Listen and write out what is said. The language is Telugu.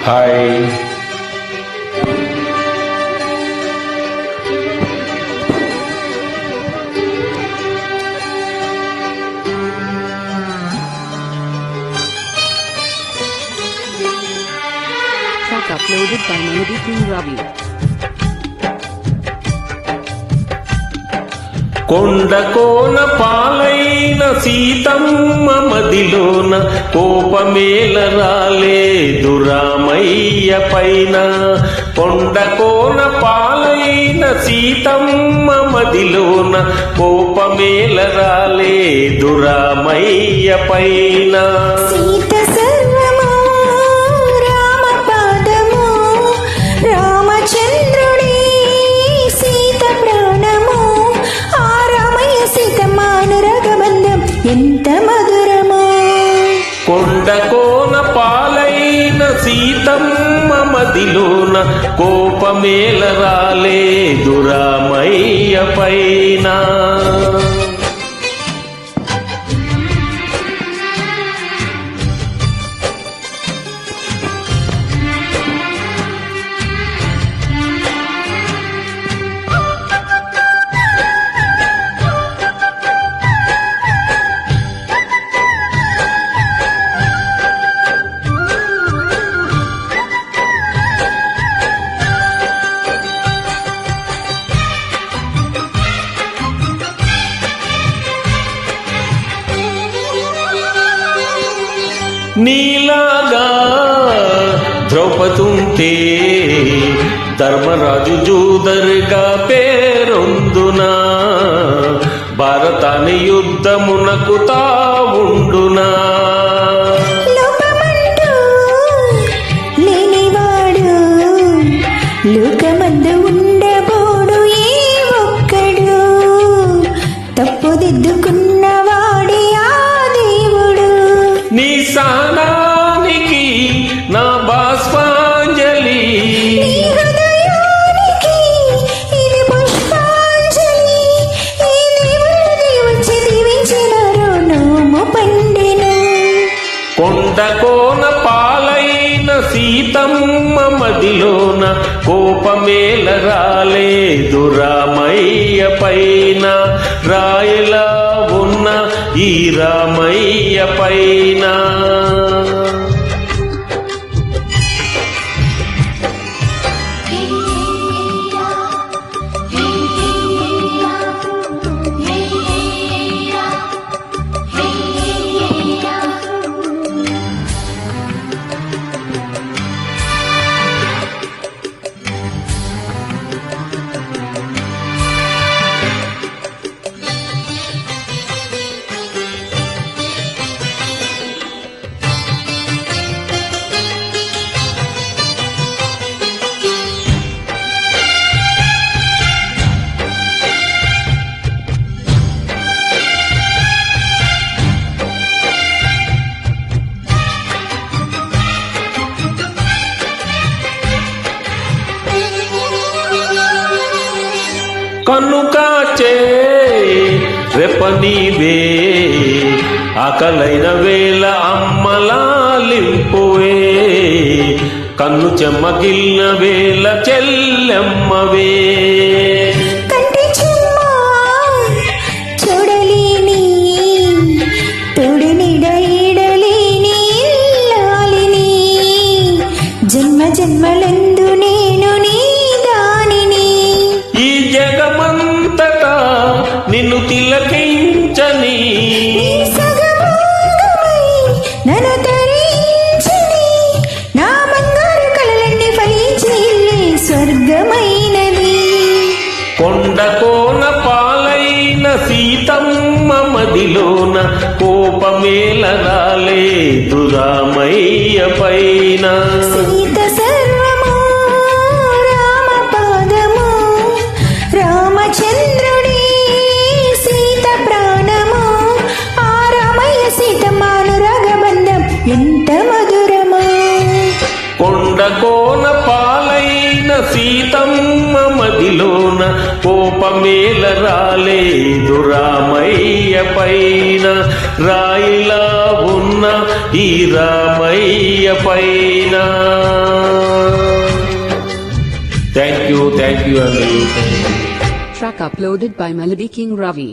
Hi. Track uploaded by Melody King Ravi. కొండ కోన పాలైన సీతమ్మ మదిలోన కోపమేల రాలేదు రామయ్య పైన. కొండ కోన పాలైన సీతమ్మ మదిలోన కోపమేల రాలేదు రామయ్య పైన. సీత సర్వము రామ పాదము రామచంద్రుడే సీత ప్రాణము. ఆ రామయ్య సీతమ్మ అనురాగబంధం ఎంత మధురమో. కొండ కోన పాలైన సీతమ్మ మదిలోన కోపమేల రాలేదు రామయ్య పైన. నీలాగా ద్రౌపదుంటే ధర్మరాజు జూదరుగా పేరొందునా. భారతాన్ని యుద్ధమునకు తావుండునా. లోకమంటూ లేనివాడు లోకమందు ఉండబోడు ఏ ఒక్కడు. తప్పుదిద్దుకున్నవాడే ఆ దేవుడు. నీ సానానికి నా బాష్పాంజలి. నీ హృదయానికి ఇది పుష్పాంజలి. ఈ దేవుడిని వచ్చి దీవించినారు నోము పండెను. కొండ కోన పాలైన సీతమ్మ మదిలోన కోపమేల రాలేదు రామయ్య పైన. రాయలా ఉన్న ఈ రామయ్య పైన. కన్నుకాచే రెపనీవే ఆకలైన వేళ అమ్మలాలింపువే. కన్ను చెమ్మగిలిన వేళ చెల్లెమ్మవే. కంటి చెమ్మ చూడలేని తోడు నీడ ఈడలేని ఇల్లాలిని. జన్మ జన్మలందు నేను నీ దానిని. ఈ జగమంతటా నిన్ను తిలకించని నీ సగభాగమై నన్ను తరించని. నా బంగారు కలలన్నీ ఫలించి ఇల్లే స్వర్గమైనది. కొండ కోన పాలైన సీతమ్మ మదిలోన కోపమేల రాలేదు రామయ్య పైన. సీత సర్వము రామ పాదము రామచంద్రుడే సీత ప్రాణము. ఆ రామయ్య సీతమ్మ అనురాగబంధం ఎంత మధురమో. కొండ కోన పాలైన సీతమ్మ మదిలోన కోపమేల రాలేదు రామయ్య పైన. రాయిలా ఉన్న ఉన్న ఈ రామయ్య పైన. థ్యాంక్ యూ అండి. Track uploaded by Melody King Ravi.